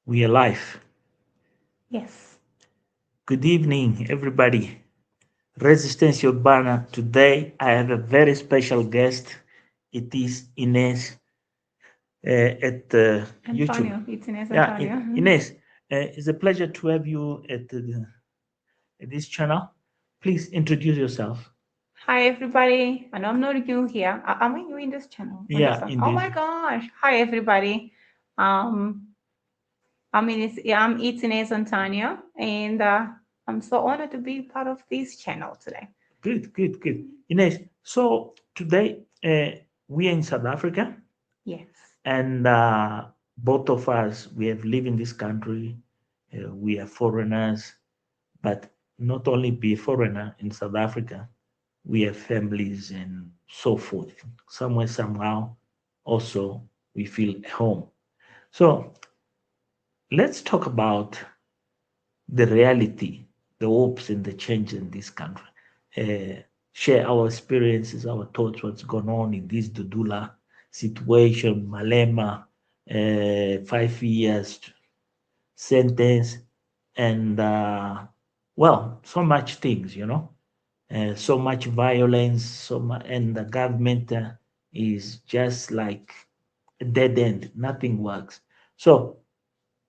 We are live. Yes. Good evening, everybody. Resistance Urbana. Today, I have a very special guest. It is Ines at YouTube. Antonio, it's Ines Yeah, Antonio. Ines, it's a pleasure to have you at this channel. Please introduce yourself. Hi, everybody. I know I'm not new here. Am I new in this channel? Yeah, Understand? Oh my indeed. gosh. Hi, everybody. Um, I'm it's Ines Antonio, and I'm so honored to be part of this channel today. Good, good, good. Ines, so today we are in South Africa, Yes. and both of us, we have lived in this country. We are foreigners, but not only be foreigner in South Africa, we have families and so forth. Somewhere, somehow, also we feel at home. So let's talk about the reality, the hopes and the change in this country. Share our experiences, our thoughts, what's going on in this Dudula situation, Malema, 5 years sentence, and well, so much things, so much violence, and the government is just like a dead end. Nothing works. So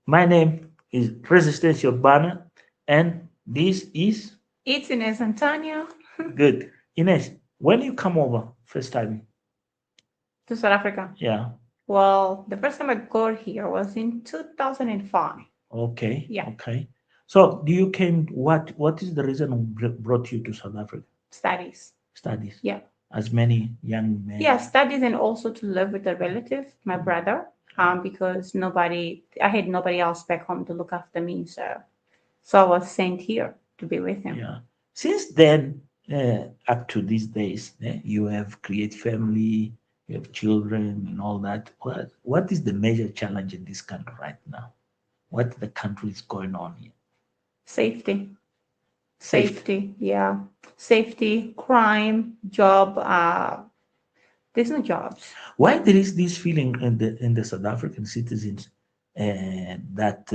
my name is Resistance Urbana, and this is It's Ines Antonio good. Ines, when you come over first time, to South Africa. yeah, Well, the first time I got here was in 2005. okay, Yeah, okay. So do you came? What is the reason brought you to South Africa? studies. Studies, Yeah. as many young men. Yeah, studies and also to live with a relative, my brother, because I had nobody else back home to look after me. So I was sent here to be with him. Yeah. Since then, up to these days, you have create family, you have children, and all that. What is the major challenge in this country right now? What the country is going on here? Safety, Safety. safety, yeah, safety, crime, job. There's no jobs. Why there is this feeling in the South African citizens that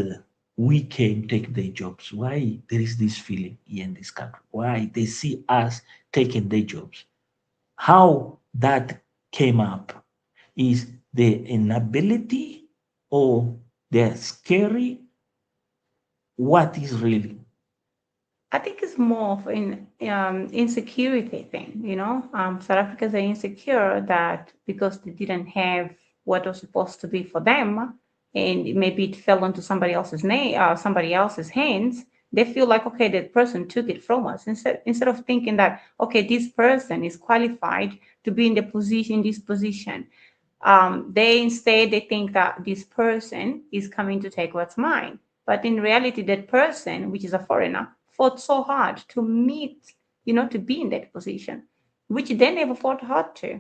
we can take their jobs? Why there is this feeling here in this country? Why they see us taking their jobs? How that came up is the inability or they're scary. What is really? I think it's more of an insecurity thing. South Africans are insecure that because they didn't have what was supposed to be for them, and maybe it fell onto somebody else's hands. They feel like, okay, that person took it from us. Instead of thinking that, okay, this person is qualified to be in this position. They think that this person is coming to take what's mine. But in reality, that person, which is a foreigner, fought so hard to to be in that position, which they never fought hard to.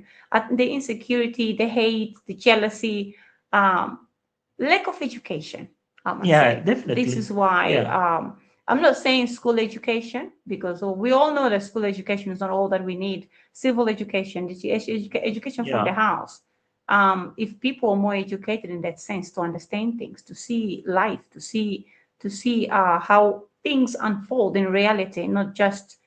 The insecurity, the hate, the jealousy, um, lack of education, I must Yeah, say. This definitely. is why Yeah, I'm not saying school education, because we all know that school education is not all that we need. Civil education, education from the yeah, house. If people are more educated in that sense to understand things, to see life, to see how things unfold in reality, not just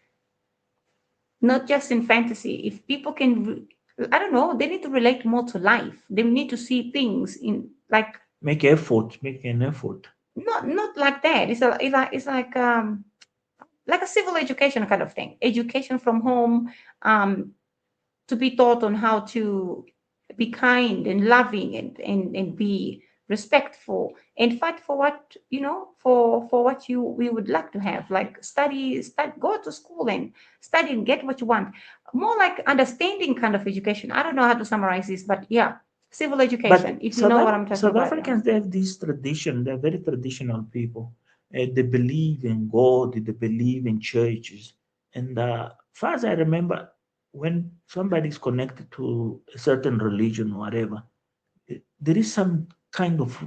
in fantasy. If people can, I don't know, they need to relate more to life. They need to see things in like make an effort. not like that. It's like a civil education kind of thing. Education from home, um, to be taught on how to be kind and loving and be respectful and fight for what for what you we would like to have, like go to school and study and get what you want. More like understanding kind of education. I don't know how to summarize this, but yeah, civil education, But if you know what I'm talking South about. Yeah. Africans, they have this tradition. They're very traditional people. They believe in God. They believe in churches. And far as I remember, when somebody is connected to a certain religion or whatever, there is some kind of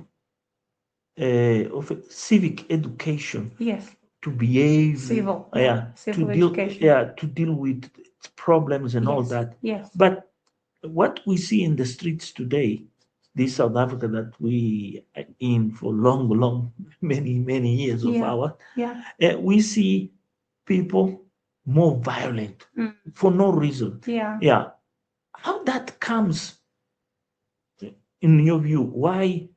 a civic education Yes. to behave, Civil, yeah, civil education. yeah, to deal with problems and all Yes, that. yes. But what we see in the streets today, this South Africa that we are in for long, long, many years of Yeah. our, Yeah. we see people more violent Mm. for no reason. Yeah. Yeah. How that comes, in your view, why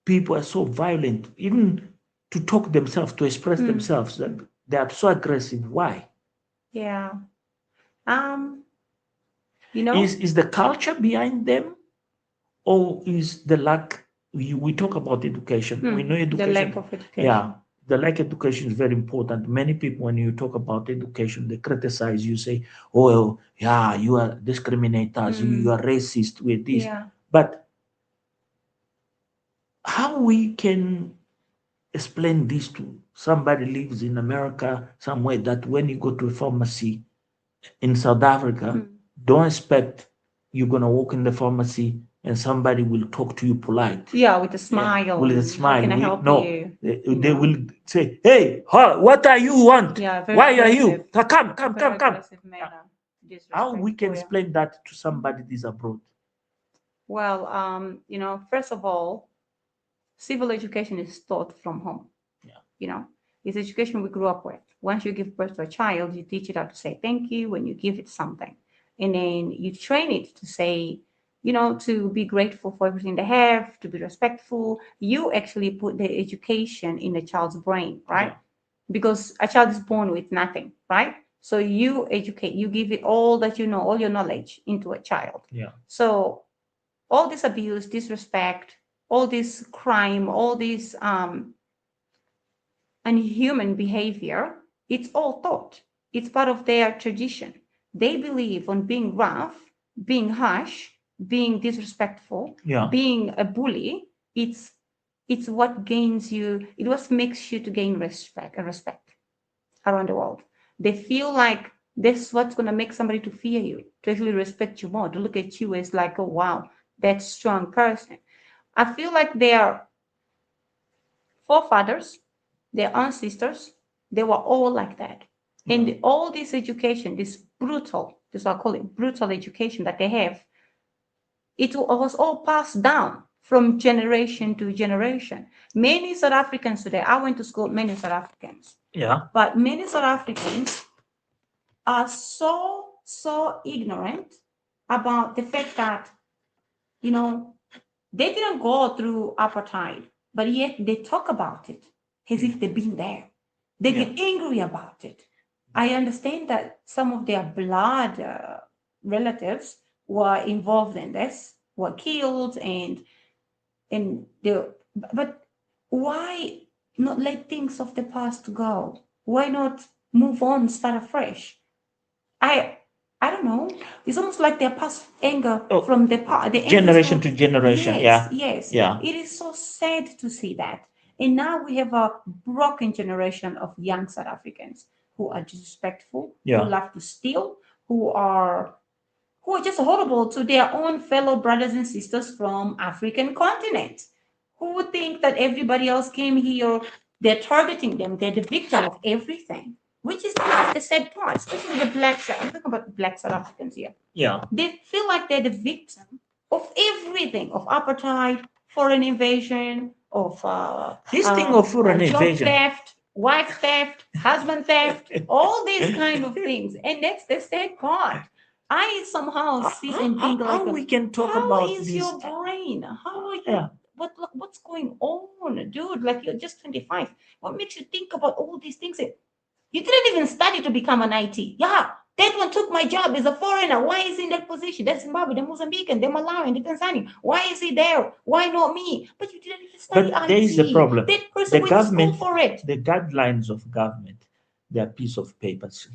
people are so violent, even to talk themselves, to express Mm. themselves, that they are so aggressive? Why? Yeah. Um, you Is know, is the culture behind them, or is the lack? We talk about education. We know the lack education. of Yeah, education. the lack education is very important. Many people, when you talk about education, they criticize you, say, "Oh, well, yeah, you are discriminators. You Mm. are racist with this." Yeah. But how we can explain this to somebody lives in America somewhere, that when you go to a pharmacy in South Africa, Mm. don't expect you're gonna walk in the pharmacy and somebody will talk to you polite. Yeah, with a Yeah, smile with a and how smile. can I help No, you? they Yeah. will say, "Hey, what are you want? Yeah, very Why are aggressive. you? Come, come, Very come, come." aggressive Yeah. manner. How we can Disrespectful, yeah. explain that to somebody this abroad? Well, first of all, civil education is taught from home. Yeah, You know, it's education we grew up with. Once you give birth to a child, you teach it how to say thank you when you give it something. And then you train it to say, to be grateful for everything they have, to be respectful. You actually put the education in the child's brain, right? yeah, Because a child is born with nothing, right? So you educate, you give it all that you know, all your knowledge into a child. yeah, So all this abuse, disrespect, all this crime, all this unhuman behavior, it's all taught. It's part of their tradition. They believe on being rough, being harsh, being disrespectful, yeah, being a bully. It's what gains you, it what makes you to gain respect around the world. They feel like this is what's going to make somebody to fear you, to actually respect you more, to look at you as like, oh wow, that strong person. I feel like their forefathers, their ancestors, they were all like that. yeah, And all this education, this I call it brutal education that they have, it was all passed down from generation to generation. Many South Africans today, I went to school, many South Africans, yeah, but many South Africans are so ignorant about the fact that, you know, they didn't go through apartheid, but yet they talk about it as if they've been there. They yeah, get angry about it. I understand that some of their blood relatives were involved in this, were killed, and they. But why not let things of the past go? Why not move on, start afresh? I I don't know. It's almost like they're past anger oh, from the past. The anger is generation to from generation. yes, Yeah, yes. yeah, It is so sad to see that. And now we have a broken generation of young South Africans who are disrespectful, who yeah, love to steal, who are who are just horrible to their own fellow brothers and sisters from African continent, who would think that everybody else came here, they're targeting them, they're the victim of everything, which is the sad part, especially the blacks. I'm talking about the black South Africans here. yeah. They feel like they're the victim of everything, of apartheid, foreign invasion, of This thing of foreign job invasion. theft, wife theft, husband theft, all these kind of things. And that's the sad part. I somehow sit and think How like, we can talk how about is this? your brain? How are you? Yeah, What's going on, dude? Like you're just 25. What makes you think about all these things? You didn't even study to become an IT. Yeah, that one took my job as a foreigner. Why is he in that position? That's Zimbabwe, the Mozambican, the Malawian, the Tanzanian. Why is he there? Why not me? But you didn't even study but there is a IT. problem. That The person went to school government, for it. the guidelines of government, they are piece of papers.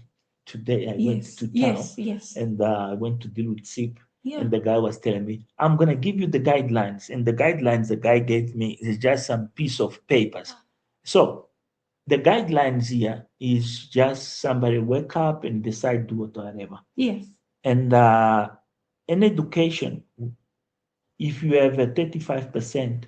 Today I went Yes, to town yes, yes. and I went to deal with SIP, Yeah. and the guy was telling me, "I'm gonna give you the guidelines," and the guidelines the guy gave me is just some piece of papers. So the guidelines here is just somebody wake up and decide do whatever. Yes. And in education, if you have a 35%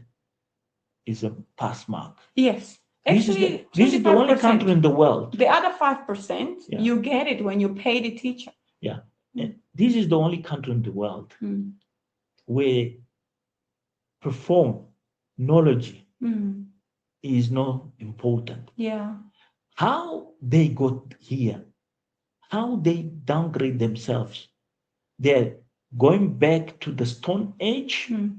is a pass mark. Yes. This is the Actually, this is the only 25%. country in the world. The other 5%, Yeah, you get it when you pay the teacher. yeah. And this is the only country in the world Mm. where perform knowledge Mm. is not important. Yeah. How they got here, how they downgrade themselves, they're going back to the Stone Age. Mm.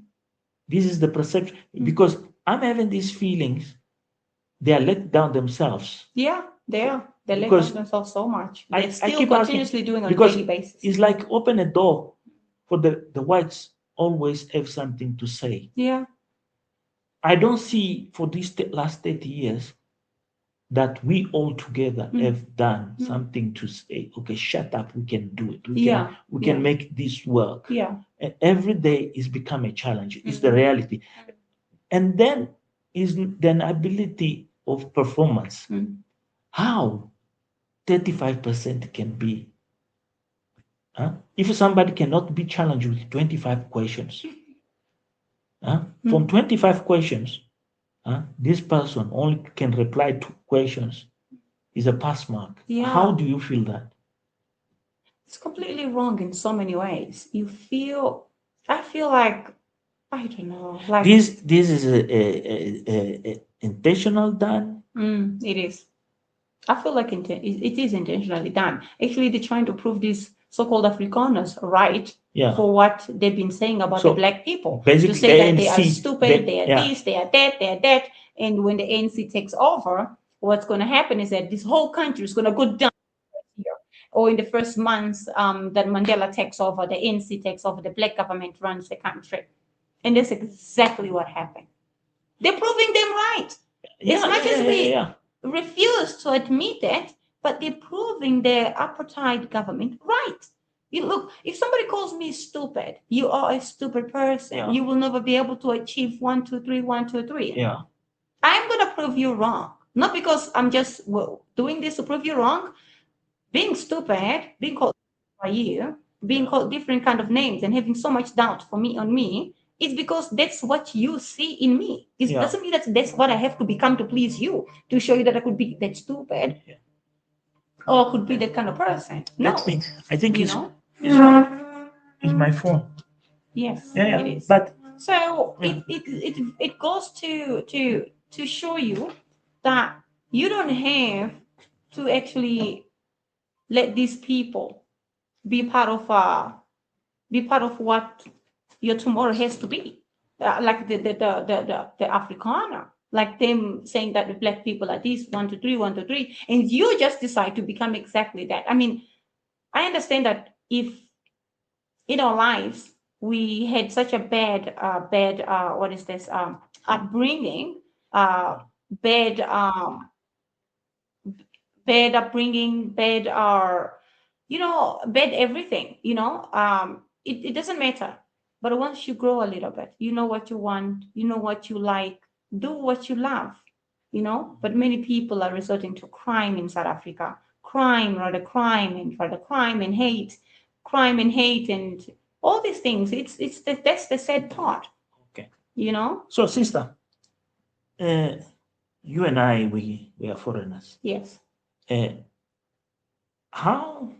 This is the perception Mm. because I'm having these feelings. They are let down themselves Yeah, they for, are. They let down because themselves so much. They're I still keep asking continuously doing on a because daily basis. it's like open a door for the whites always have something to say. Yeah. I don't see for these last 30 years that we all together Mm. have done Mm. something to say, okay, shut up, we can do it. Yeah. We Yeah. can make this work. Yeah. And every day is become a challenge. It's the Mm. reality. And then is the ability of performance. Mm. How 35% can be. Huh? If somebody cannot be challenged with 25 questions, huh? From Mm. 25 questions, huh? This person only can reply 2 questions is a pass mark. How Yeah. do you feel that? It's completely wrong in so many ways. I feel like, I don't know, like, This is a intentional done. it is. I feel like it is intentionally done. Actually, they're trying to prove these so-called Afrikaners right Yeah. for what they've been saying about the So black people. To basically, the say that they are ANC, stupid, they are yeah, this, they are that, they are that. And when the ANC takes over, what's going to happen is that this whole country is going to go down here. Or in the first months that Mandela takes over, the ANC takes over, the black government runs the country. And that's exactly what happened. They're proving them right. As much as we refuse to admit it, but they're proving their apartheid government right. You look, if somebody calls me stupid, you are a stupid person. Yeah. You will never be able to achieve 1, 2, 3, 1, 2, 3. Yeah. I'm gonna prove you wrong. Not because I'm just doing this to prove you wrong. Being stupid, being called by you, being called different kind of names, and having so much doubt for me on me, it's because that's what you see in me. It Yeah. doesn't mean that that's what I have to become to please you, to show you that I could be that stupid or could be that kind of person. No, Let me. I think you it's know. it's my phone. Yes, Yeah, it yeah. is. But So yeah. it goes to show you that you don't have to actually let these people be part of what your tomorrow has to be. Like the Afrikaner, like them saying that the black people are this 1, 2, 3, 1, 2, 3, and you just decide to become exactly that. I mean, I understand that if in our lives we had such a bad what is this upbringing, uh, bad bad upbringing, bad bad everything, it doesn't matter. But once you grow a little bit, you know what you want, you know what you like, do what you love, but many people are resorting to crime in South Africa. Crime and hate, and all these things. That's the sad part. Okay. you know So, sister, uh, you and I, we are foreigners. yes. Uh, how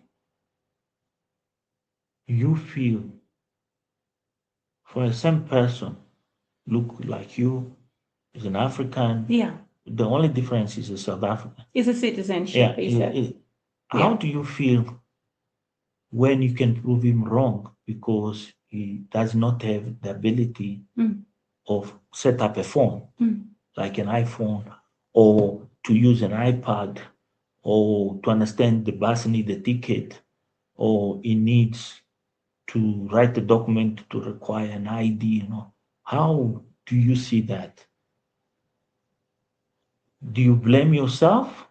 you feel for the same person look like you is an African? Yeah, The only difference is a South African. it's a Yeah. citizenship, is it? How Yeah. do you feel when you can prove him wrong because he does not have the ability Mm. of set up a phone Mm. like an iPhone or to use an iPad or to understand the bus need a ticket or he needs to write a document to require an ID. How do you see that? Do you blame yourself?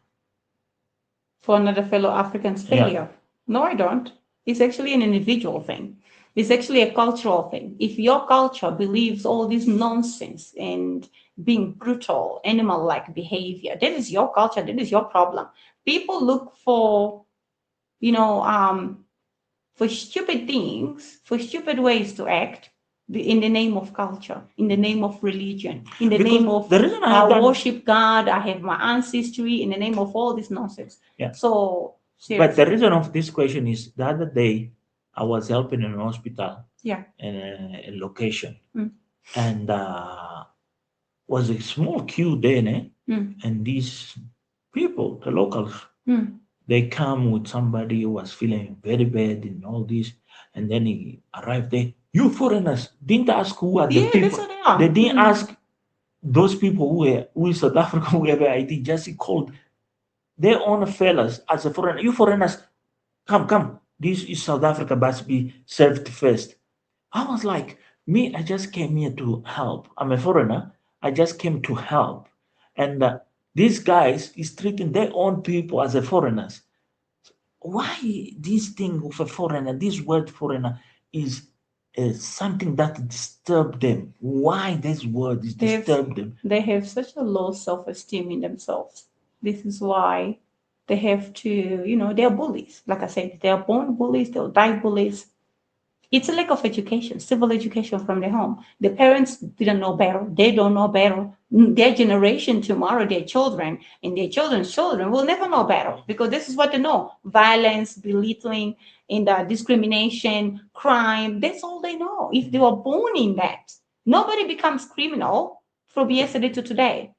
For another fellow African's Yeah. failure. No, I don't. It's actually an individual thing. It's actually a cultural thing. If your culture believes all this nonsense and being brutal, animal like behavior, that is your culture, that is your problem. People look for stupid things, for stupid ways to act in the name of culture, in the name of religion, in the Because name of the reason I have done worship God, I have my ancestry, in the name of all this nonsense. yeah. So, But the seriously. reason of this question is the other day I was helping in an hospital Yeah. in a location. Mm. and was a small queue then, eh? Mm. And these people, the locals, Mm. they come with somebody who was feeling very bad and all this, and then he arrived there. You foreigners didn't ask who are the Yeah, that's people. what they They are. didn't Mm. ask those people who is South African who have ID. Just he called their own fellas as a foreigner. You foreigners, come, come. This is South Africa, must be served first. I was like, me, I just came here to help. I'm a foreigner. I just came to help. And these guys is treating their own people as a foreigners. Why this thing of a foreigner, this word foreigner is something that disturbed them? Why this word is They've disturbed them? they have such a low self-esteem in themselves. This is why they have to, they're bullies. Like I said, they're born bullies, they'll die bullies. It's a lack of education, civil education from the home. The parents didn't know better. They don't know better. Their generation tomorrow, their children and their children's children will never know better because this is what they know: violence, belittling, and discrimination, crime. That's all they know. If they were born in that, nobody becomes criminal from yesterday to today.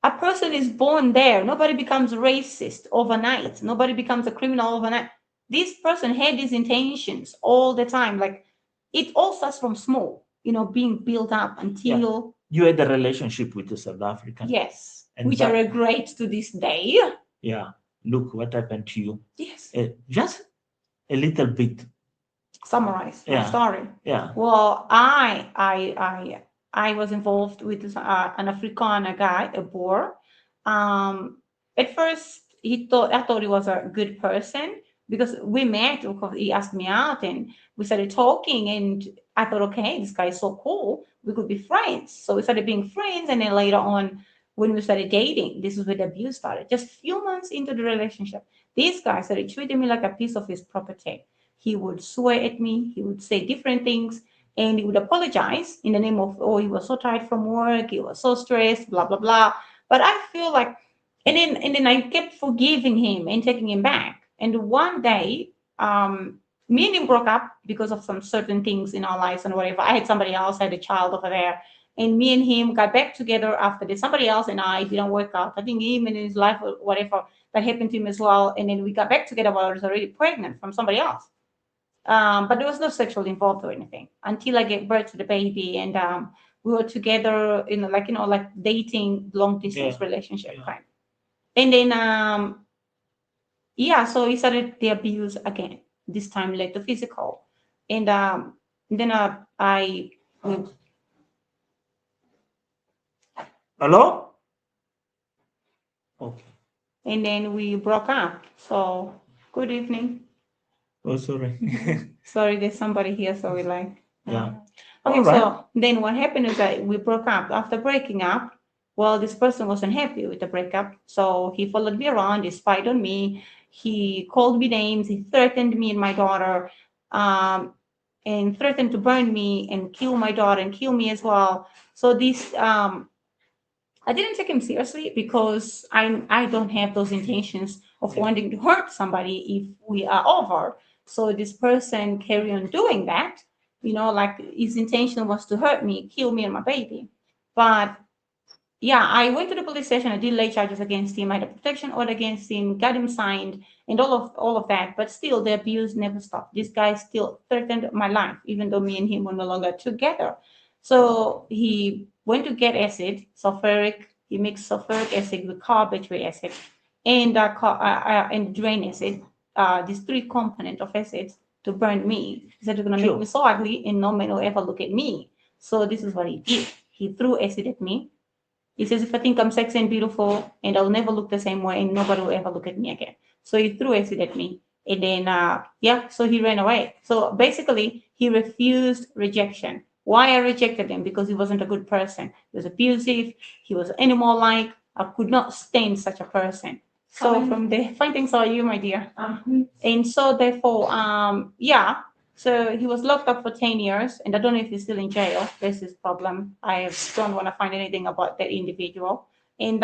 A person is born there. Nobody becomes racist overnight. Nobody becomes a criminal overnight. This person had these intentions all the time. Like it all starts from small, being built up Yeah. until, You had a relationship with the South African. yes, And which I that, regret to this day. yeah, look what happened to you. Yes. Just a little bit. Summarize my Yeah, story. yeah, Well, I was involved with an Afrikaner guy, a Boer. Um, at first, I thought he was a good person because we met. Of course, he asked me out, and we started talking. And I thought, okay, this guy is so cool. We could be friends. So we started being friends, and then later on, when we started dating, this is where the abuse started. Just a few months into the relationship, this guy started treating me like a piece of his property. He would swear at me, he would say different things, and he would apologize in the name of, oh, he was so tired from work, he was so stressed, blah, blah, blah. But I feel like, and then I kept forgiving him and taking him back. And one day, me and him broke up because of some certain things in our lives and whatever. I had somebody else, I had a child over there. And me and him got back together after this. Somebody else and I didn't work out. I think him and his life or whatever that happened to him as well. And then we got back together while I was already pregnant from somebody else. But there was no sexual involved or anything until I gave birth to the baby, and we were together in like dating long yeah, distance relationship yeah. kind. And then yeah, so he started the abuse again. This time led to physical, and then I Hello? Okay. and then we broke up. So good evening. Oh, sorry. Sorry, there's somebody here, so we like. Yeah. All Okay, right. so then what happened is that we broke up. After breaking up, well, this person wasn't happy with the breakup, so he followed me around. He spied on me. He called me names. He threatened me and my daughter, um, and threatened to burn me and kill my daughter and kill me as well. So this I didn't take him seriously because I don't have those intentions of Yeah. wanting to hurt somebody if we are over. So this person carry on doing that, like his intention was to hurt me, kill me and my baby. But yeah, I went to the police station. I did lay charges against him. I had a protection order against him, got him signed, and all of that. But still, the abuse never stopped. This guy still threatened my life, even though me and him were no longer together. So he went to get acid, sulfuric. He mixed sulfuric acid with carbohydrate acid and drain acid. These three component of acids to burn me. He said, "You're gonna make me Sure. so ugly, and no man will ever look at me." So this is what he did. He threw acid at me. He says, if I think I'm sexy and beautiful and I'll never look the same way and nobody will ever look at me again. So he threw acid at me. And then, yeah, so he ran away. So basically, he refused rejection. Why I rejected him? Because he wasn't a good person. He was abusive. He was animal like. I could not stand such a person. So from the fine things are you, my dear. And so therefore, yeah, so he was locked up for 10 years, and I don't know if he's still in jail. That's his problem. I don't want to find anything about that individual. And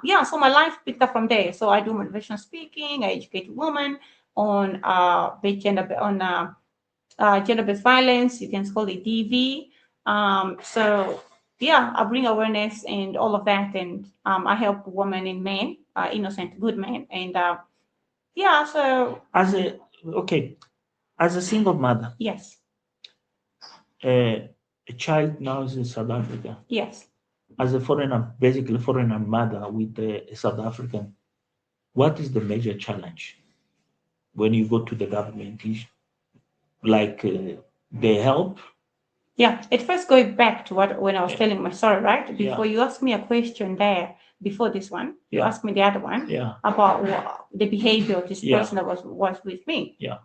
yeah, so my life picked up from there. So I do motivational speaking. I educate women on gender-based violence. You can call it DV. So yeah, I bring awareness and all of that, and I help women and men, innocent, good men, and yeah. So As a okay, as a single mother, yes, a child now is in South Africa. yes. As a foreigner, basically foreigner mother with a South African, what is the major challenge when you go to the government? Is like they help? Yeah, at first going back to what when I was Yeah, telling my story, right? yeah, Before you asked me a question there, before this one, you yeah, asked me the other one yeah, about the behavior of this yeah, person that was with me. yeah.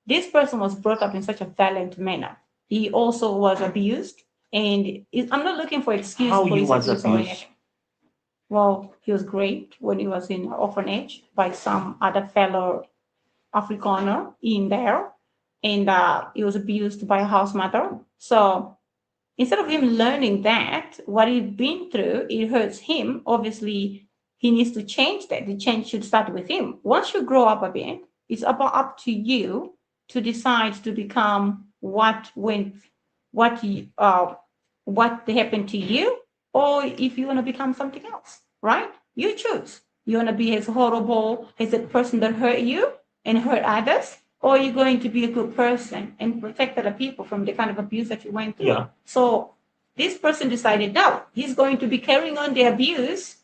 This person was brought up in such a violent manner. He also was abused, and I'm not looking for excuse How for you his was abuse or abused? anything. Well, he was raped when he was in orphanage by some other fellow Afrikaner in there, and he was abused by a house mother. So instead of him learning that what he'd been through, it hurts him. Obviously, he needs to change that. The change should start with him. Once you grow up a bit, it's about up to you to decide to become what you, what happened to you, or if you want to become something else, right? You choose. You want to be as horrible as the person that hurt you and hurt others, or you're going to be a good person and protect other people from the kind of abuse that you went through. Yeah. So this person decided no, he's going to be carrying on the abuse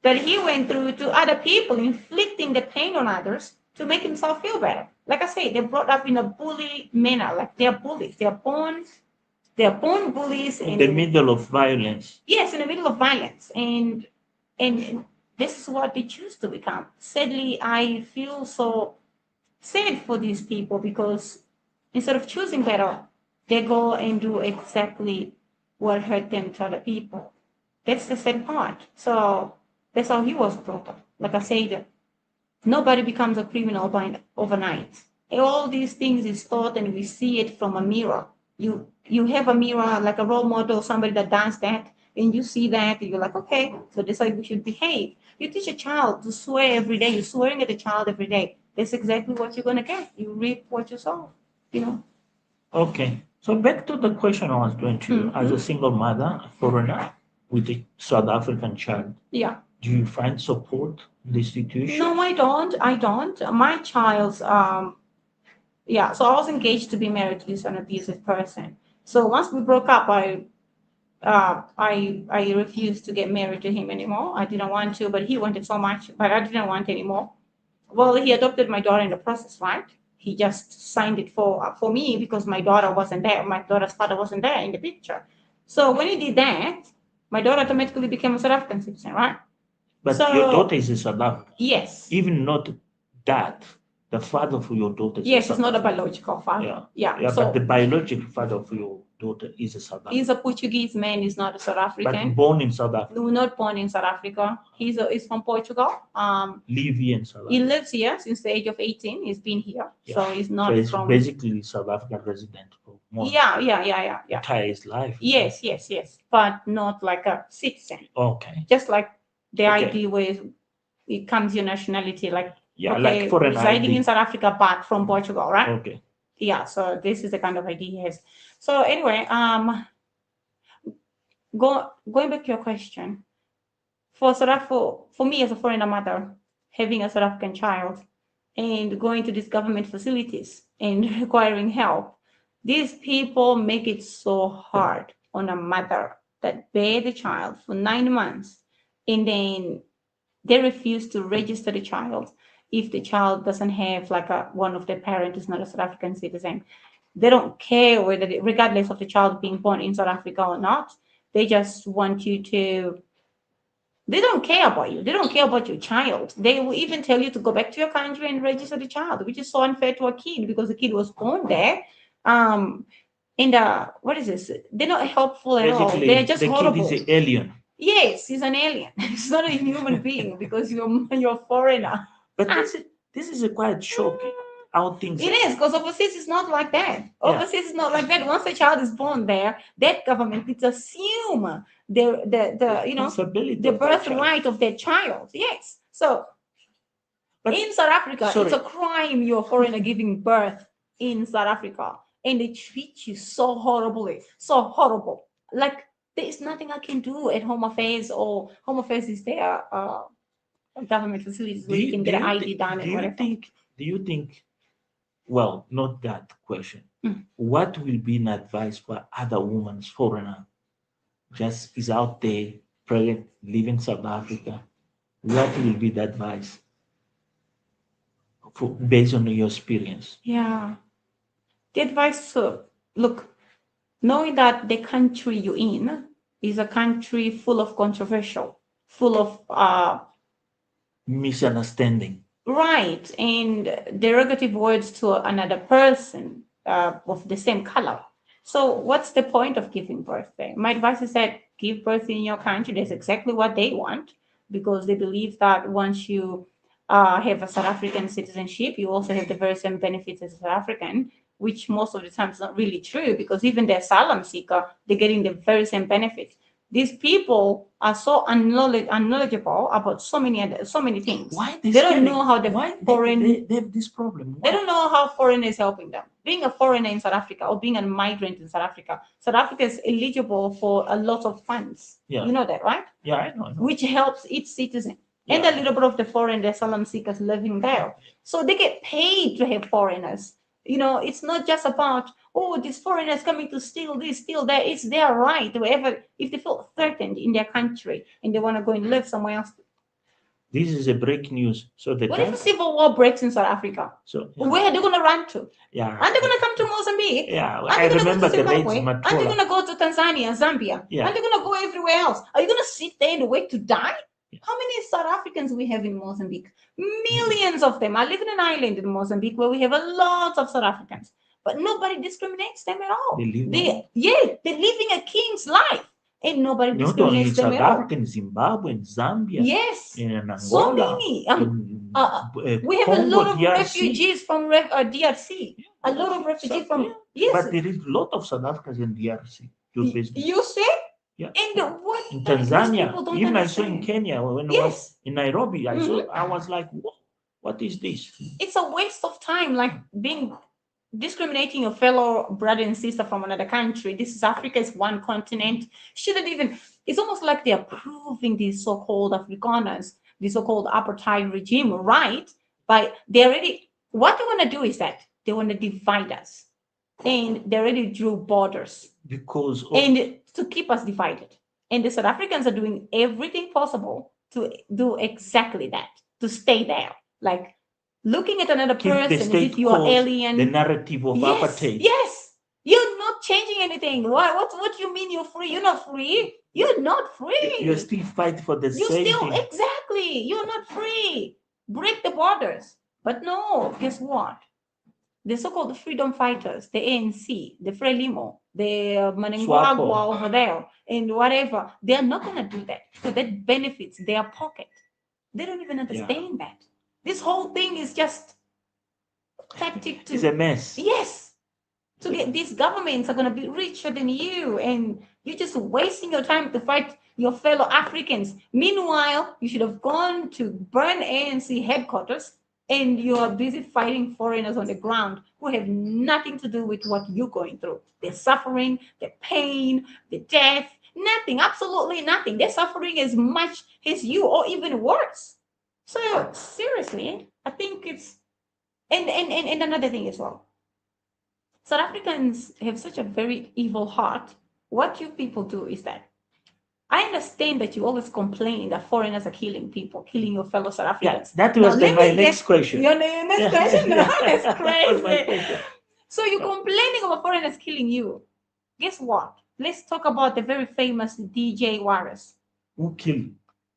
that he went through to other people, inflicting the pain on others to make himself feel better. Like I say, they're brought up in a bully manner, like they're bullies. They're born bullies, In and the middle of violence. yes, in the middle of violence, and this is what they choose to become. Sadly, I feel so sad for these people because instead of choosing better, they go and do exactly what hurt them to other people. That's the sad part. So that's how he was brought up. Like I said, nobody becomes a criminal by overnight. All these things is taught, and we see it from a mirror. You have a mirror like a role model, somebody that does that, and you see that, and you're like, okay, so this is how we should behave. You teach a child to swear every day. You're swearing at a child every day. That's exactly what you're gonna get. You reap what you sow. You know. Okay. So back to the question I was going to you. As a Mm-hmm. single mother, a foreigner with a South African child, Yeah. do you find support in the institution? No, I don't. I don't. My child's yeah. So I was engaged to be married to this an abusive person. So once we broke up, I refused to get married to him anymore. I didn't want to, but he wanted so much, but I didn't want anymore. Well, he adopted my daughter in the process, right? He just signed it for me because my daughter wasn't there. My daughter's father wasn't there in the picture. So when he did that, my daughter automatically became a South African citizen, right? But your So daughter is a South African. yes, Even not that, the father for your daughter is a yes, it's South not a African. biological father. Yeah. Yeah. Yeah, but the So biological father for your daughter is a South he's African. a Portuguese man. He's not a South But African. born in South Africa. No, not born in South Africa. He's from Portugal. Live here in South He Africa. lives here since the age of 18. He's been here, so Yeah. he's So not he's from. basically South African resident for more Yeah. entire his life. Yes, but not like a citizen. Okay. Just like the Okay. ID where it comes your nationality, like Yeah, like okay, foreign residing in ID. South Africa but from Portugal, right? Okay. Yeah. So this is the kind of ID he has. So anyway, going back to your question, for me as a foreigner mother, having a South African child and going to these government facilities and requiring help, these people make it so hard on a mother that bear the child for 9 months, and then they refuse to register the child if the child doesn't have like a one of their parents is not a South African citizen. They don't care whether, regardless of the child being born in South Africa or not, they just want you to, they don't care about you. They don't care about your child. They will even tell you to go back to your country and register the child, which is so unfair to a kid because the kid was born there. Um, and what is this? They're not helpful at all. Basically, They're just the kid is horrible. an alien. Yes, he's an alien. He's not a human being because you're a foreigner. But this is a quite shocking how things. It is because overseas is not like that. Yeah. Overseas is not like that. Once a child is born there, that government needs to assume the Responsibility the of that child. birthright of that child. Yes. So But in South Africa, sorry. it's a crime you're a foreigner giving birth in South Africa. and they treat you so horribly, so horrible. Like there is nothing I can do at Home Affairs, or Home Affairs is their government facilities Do where you you can do get an you ID thi- done and whatever. do you think, well, not that question. Mm. What will be an advice for other women, foreigner, just is out there, pregnant, living South Africa? What will be the advice for, based on your experience? Yeah. The advice to look, knowing that the country you're in is a country full of controversial, full of Misunderstanding. right and derogative words to another person of the same color. So what's the point of giving birth there? My advice is that give birth in your country. That's exactly what they want, because they believe that once you have a South African citizenship, you also have the very same benefits as a South African, which most of the time is not really true, because even the asylum seeker, they're getting the very same benefits. These people are so unknowledgeable about so many things. Why They don't know how the why foreign they have this problem? they Why? don't know how foreign is helping them. Being a foreigner in South Africa or being a migrant in South Africa is eligible for a lot of funds. Yeah. You know that, right? Yeah, I know. Which helps each citizen. And Yeah. a little bit of the foreign asylum seekers living there. So they get paid to have foreigners. It's not just about, oh, these foreigners coming to steal this, steal that. It's their right, wherever, if they feel threatened in their country and they want to go and live somewhere else. This is a break news. So the What if guy. a civil war breaks in South Africa? So Where are they going to run to? yeah. Aren't they going to come to Mozambique? Yeah, Aren't I they going to go remember to the late Zimbabwe? Aren't they Matola. going to go to Tanzania, Zambia? Yeah. Aren't they going to go everywhere else? Are you going to sit there and wait to die? How many South Africans we have in Mozambique? Millions of them. I live in an island in Mozambique where we have a lot of South Africans, but nobody discriminates them at all. They live They're living a king's life, and nobody not only in discriminates them South at all. Africa, in Zimbabwe, in Zambia, Yes, in so Angola, many. in We have a Congo, lot of DRC. refugees from DRC. A lot of refugees from But yes. there is a lot of South Africans in DRC do business. You say? Yeah. And what In these Tanzania, people don't even I saw in understand. Kenya when I was Yes, in Nairobi, I saw. Mhm. I was like, what is this? it's a waste of time, like being discriminating your fellow brother and sister from another country. This is Africa, is one continent. Shouldn't even. It's almost like they're proving these so-called Afrikaners, the so-called apartheid regime, right? But they already. What they want to do is that they want to divide us, and they already drew borders Because of and to keep us divided. And the South Africans are doing everything possible to do exactly that, to stay there. Like looking at another keep the person as state if you are cause alien. the narrative of Yes, apartheid. yes. You're not changing anything. What do you mean you're free? You're not free. You're not free. You're still fighting for the You same still thing. exactly. You're not free. Break the borders. But no, guess what? The so-called freedom fighters, the ANC, the Frelimo, the Manengwagwa over there, and whatever, they are not going to do that. So that benefits their pocket. They don't even understand that. This whole thing is just tactic to. It's a mess. Yes. To get these governments are going to be richer than you, and you're just wasting your time to fight your fellow Africans. Meanwhile, you should have gone to burn ANC headquarters, and you are busy fighting foreigners on the ground who have nothing to do with what you're going through. They're suffering, the pain, the death, nothing, absolutely nothing. They're suffering as much as you, or even worse. So seriously, I think it's and another thing as well. South Africans have such a very evil heart. What you people do is that I understand that you always complain that foreigners are killing people, killing your fellow South Africans. Yeah, that Now, was let my me next get question. your next question. No, that's That was my crazy. question. So you're complaining about foreigners killing you. Guess what? Let's talk about the very famous DJ Wallace. Who killed?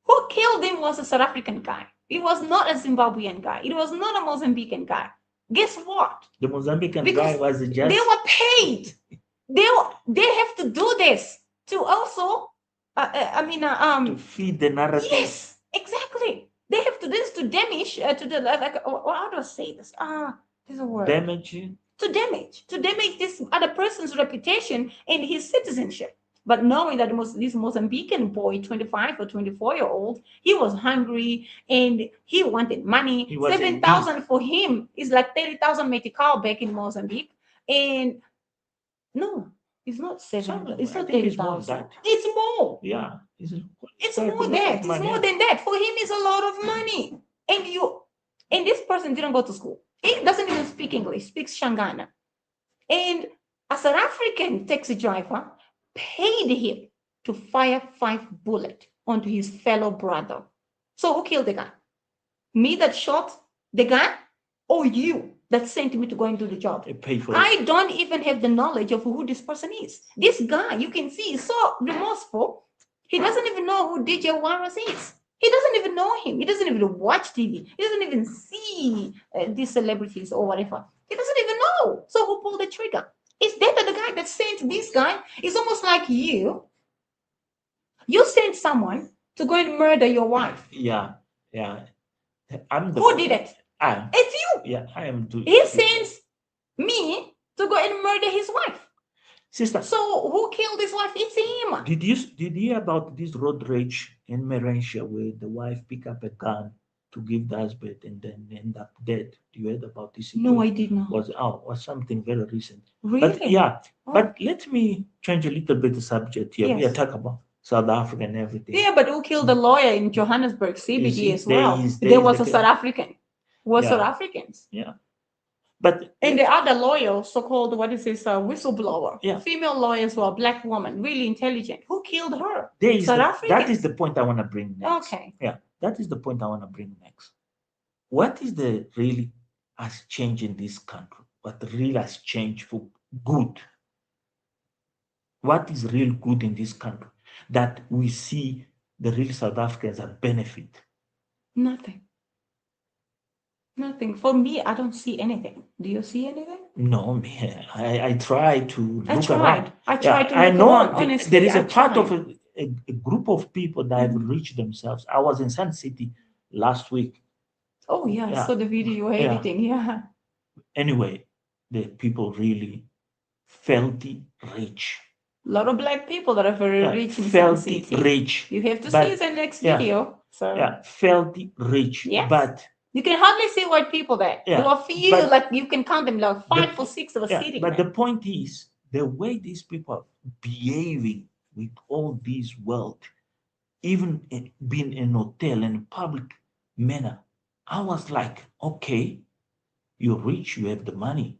Who killed him was a South African guy. It was not a Zimbabwean guy. It was not a Mozambican guy. Guess what? The Mozambican Because guy was just. they were paid. They have to do this to also. To feed the narrative. Yes, exactly. They have to do this to damage to the like. How do I say this? There's a word. Damage. To damage this other person's reputation and his citizenship. But knowing that this Mozambican boy, 25 or 24-year-old, he was hungry and he wanted money. 7,000 for him is like 30,000 metical back in Mozambique. And No, it's not seven. Something, It's I not think thirty it's more than thousand. that. It's more. Yeah, It's quite a more lot of that. It's money. more Yeah. than that. For him, it's a lot of money. And this person didn't go to school. He doesn't even speak English. Speaks Shangana. And a South African taxi driver paid him to fire 5 bullets onto his fellow brother. So who killed the guy? Me that shot the guy, or you that sent me to go and do the job? They pay for it. I don't even have the knowledge of who this person is. This guy, you can see, is so remorseful. He doesn't even know who DJ Warren is. He doesn't even know him. He doesn't even watch TV. He doesn't even see these celebrities or whatever. He doesn't even know. So who pulled the trigger? Is that the guy that sent this guy? It's almost like you. You sent someone to go and murder your wife. Yeah, yeah. I'm the Who did it? I It's you. yeah, I am doing. He sends me to go and murder his wife. Sister, So who killed his wife? It's him. did you hear about this road rage in Malaysia where the wife pick up a gun to give the husband and then end up dead? You heard about this No, I situation? did not. Was something very recent. But Really? yeah, Oh. but let me change a little bit the subject here. We are Yes. talking about South Africa and everything. Yeah, but who killed the lawyer in Johannesburg, You CBD see, as there well? is There was the a South African. Was South yeah, Africans. yeah. But And the other lawyer, so-called, what is this, whistleblower, yeah, female lawyer as well, black woman, really intelligent. Who killed her? there is South that is Africans. the point I want to bring next. Okay. Yeah, that is the point I want to bring next. What is the really has changed in this country? What really has changed for good? What is real good in this country that we see the real South Africans are benefit? Nothing. Nothing. For me, I don't see anything. Do you see anything? No, man. I try to I look tried. around. I Yeah, tried to I look around. know Honestly, there is I a part of tried. a group of people that have Mhm. reached themselves. I was in Sun City last week. Oh yeah, I Yeah, saw the video you were yeah. editing. Yeah. Anyway, the people really filthy rich. A lot of black people that are very Yeah, rich in Sun filthy City. rich. You have to see But the next yeah, video. So yeah, filthy rich. yes. But You can hardly see white people there. There yeah, are few, but like you can count them, like the 5 or 6 of a yeah, sitting but the there. point is the way these people are behaving with all this wealth, even being in hotel in public manner. I was like, okay, you're rich, you have the money,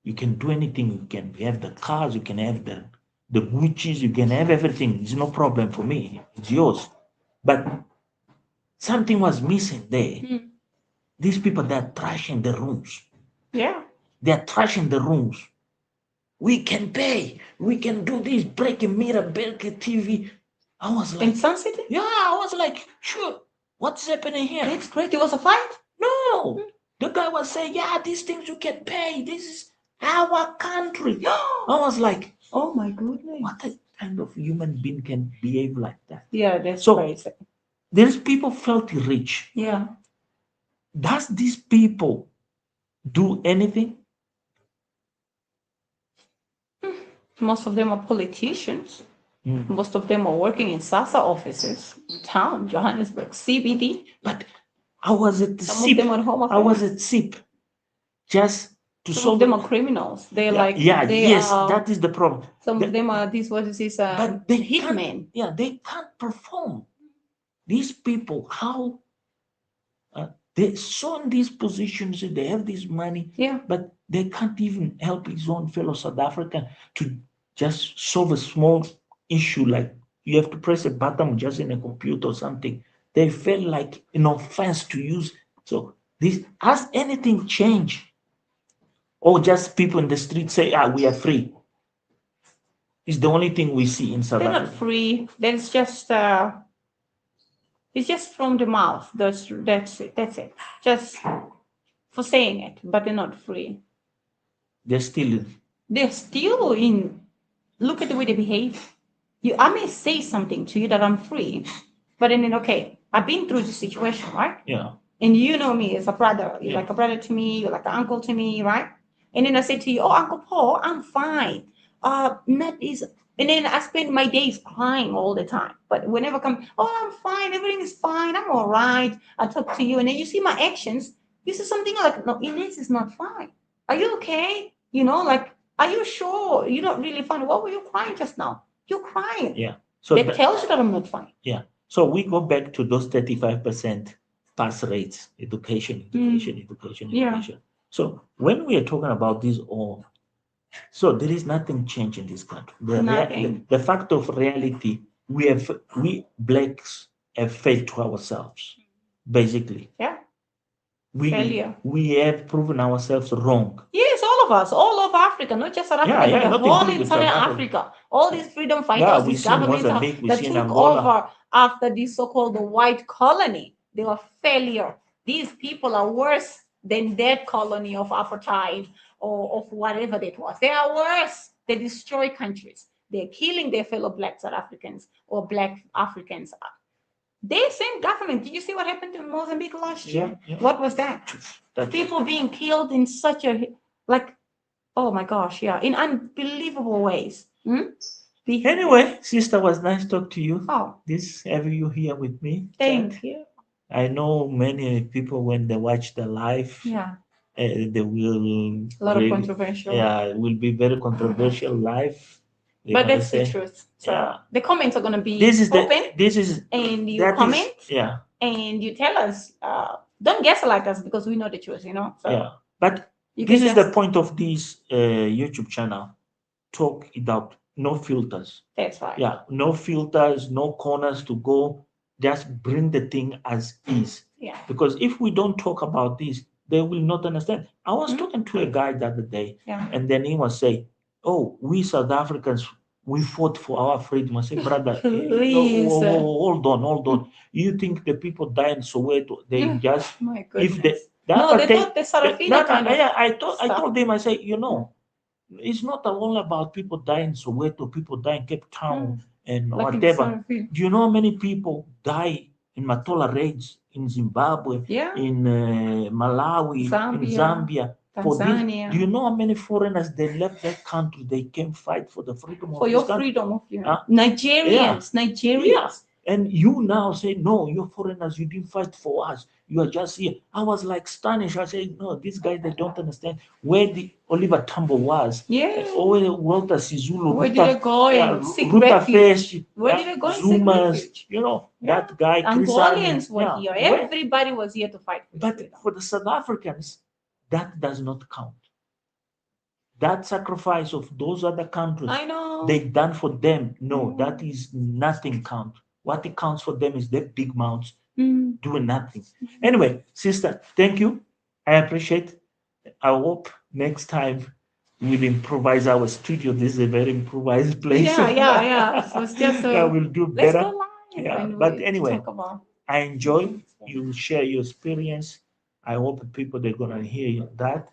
you can do anything, you can have the cars, you can have the Gucci's, you can have everything. It's no problem for me. It's yours. But something was missing there. Hmm. These people they're trashing the rooms. Yeah. They're trashing the rooms. We can pay. We can do this. Break a mirror, break a TV. I was In like, Sun City? yeah, I was like, sure. What's happening here? That's great. It was a fight? No. The guy was saying, yeah, these things you can pay. This is our country. I was like, Oh my goodness. what kind of human being can behave like that? Yeah, that's So crazy. there's people felt rich. Yeah. Does these people do anything? Most of them are politicians. Mm. Most of them are working in SASA offices in town, Johannesburg, CBD. But I was at the Some of them SIP. are home I was affairs. at SIP just to Some of solve them it. are criminals. They're Yeah, like yeah, they yes, are. that is the problem. Some of The- them are these. What is this? but they can't. Hitmen. Yeah, they can't perform. These people, how they're so in these positions, they have this money, Yeah. but they can't even help his own fellow South African to just solve a small issue like you have to press a button just in a computer or something. They felt like an offense to use. So this has anything changed? Or just people in the street say, ah, we are free. It's the only thing we see in South They're not Africa. free. There's just it's just from the mouth. That's it. That's it. Just for saying it, but they're not free. They're still They're still in. Look at the way they behave. I may say something to you that I'm free, but then okay, I've been through this situation, right? yeah. And you know me as a brother. You're Yeah. like a brother to me. You're like an uncle to me, right? And then I say to you, "Oh, Uncle Paul, I'm fine. Not is." And then I spend my days crying all the time. But whenever come, "Oh, I'm fine. Everything is fine. I'm all right." I talk to you, and then you see my actions. You see something like, "No, Inez is not fine. Are you okay?" You know, like Are you sure you're not really funny? What were you crying just now? You're crying. Yeah. So That tells you that I'm not funny. yeah. So we go back to those 35% pass rates, education, Yeah. education. So when we are talking about this all, so there is nothing changed in this country. Nothing. The fact of reality, we blacks have failed to ourselves, basically. Yeah. We Failure. we have proven ourselves wrong. Yes, all of us, all over Africa, not just South Africa, Yeah, but yeah, the not whole including entire South Africa. Africa. All these freedom Yeah, fighters, we these see in governments Mozambique, we that see in took Angola. over after this so-called the white colony, they were failure. These people are worse than that colony of apartheid or of whatever that was. They are worse. They destroy countries. They're killing their fellow black South Africans or black Africans. They same government. Did you see what happened in Mozambique last year? Yeah, yeah. What was that? People being killed in such a like, oh my gosh, yeah, in unbelievable ways. Anyway, sister, was nice talk to you. Oh, This having you here with me. thank you. I know many people when they watch the live, Yeah, they will a lot of really, controversial. yeah, it will be very controversial live. They're But gonna that's the say, truth. So yeah, the comments are gonna be this is open, this is and you that is comment yeah, and you tell us. Don't gaslight us because we know the truth, you know. So yeah. But you this can is the just. point of this YouTube channel. Talk it out, no filters. That's right. Yeah, no filters, no corners to go. Just bring the thing as is. Yeah. Because if we don't talk about this, they will not understand. I was Mhm. talking to a guy the other day, Yeah. and then he was saying, "Oh, we South Africans, we fought for our freedom." I said, "Brother, Please. hold on, hold on. You think the people die in Soweto? They just My if goodness. the No, they apartheid. thought the Sarafina No, no, kind of I stuff. told him, I say, it's not all about people dying in Soweto, people dying in Cape Town and Like in whatever. Sarafina. Do you know how many people die in Matola raids in Zimbabwe, Yeah. in Malawi, in Zambia, Zambia? For this, Tanzania. do you know how many foreigners they left that country? They came fight for the freedom For of your this country. freedom of you. Huh? Nigerians. Yeah. Nigerians. And you now say, no, you're foreigners, you didn't fight for us. You are just here. I was like astonished. I said, no, these guys, they don't understand where the Oliver Tambo was. Yeah. Or where Walter Sizulu, Where did they go and seek Ruta refuge? Fesh, Where did they go and seek Zumas, refuge? that guy, Chris Angolians Hani. were Yeah. here. Where- Everybody was here to fight for But freedom. for the South Africans, that does not count. That sacrifice of those other countries I know. they done for them, no, Mm. that is nothing count. What it counts for them is their big mouths Mm. doing nothing. Anyway, sister, thank you. I appreciate. I hope next time we'll improvise our studio. This is a very improvised place. Yeah. So it's just Yeah, we'll do let's better. go live Yeah, and but we anyway, talk about. I enjoy you share your experience. I hope people they're gonna hear that,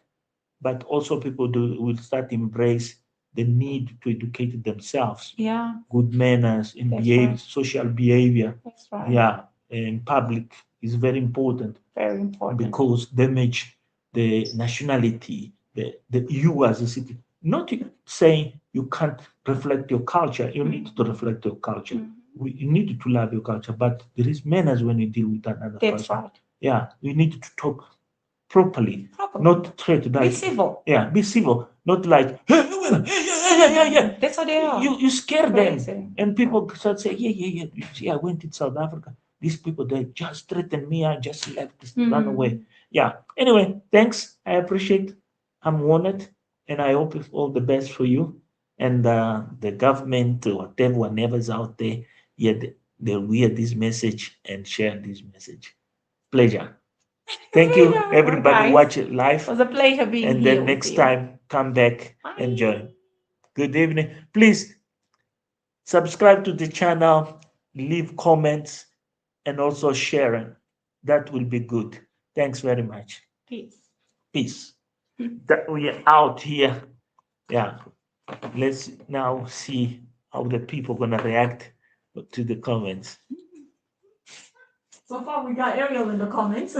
but also people will start embrace the need to educate themselves. Yeah, Good manners in that's behavior, right. social behavior. That's right. Yeah, in public is very important Very important. because damage the nationality, the you as a city. Not saying you can't reflect your culture. You need to reflect your culture. You need to love your culture, but there is manners when you deal with another That's person. right. Yeah, you need to talk properly, Properly. not threat Be like civil. yeah, be civil, not like yeah. That's how they are. You scare Crazy. them, and people start saying yeah. You see, I went to South Africa. These people they just threatened me. I just left, run away. Yeah. Anyway, thanks. I appreciate. I'm honored, and I hope it's all the best for you and the government or whatever, whatever's out there. Yeah, they'll hear this message and share this message. Pleasure. Thank you, everybody. Guys, Watch it it live. was a pleasure being And here then with next you. time, come back, Bye. enjoy. Good evening. Please subscribe to the channel, leave comments, and also sharing. That will be good. Thanks very much. Peace. Peace. That we are out here. Yeah. Let's now see how the people gonna react to the comments. So far, we got Ariel in the comments.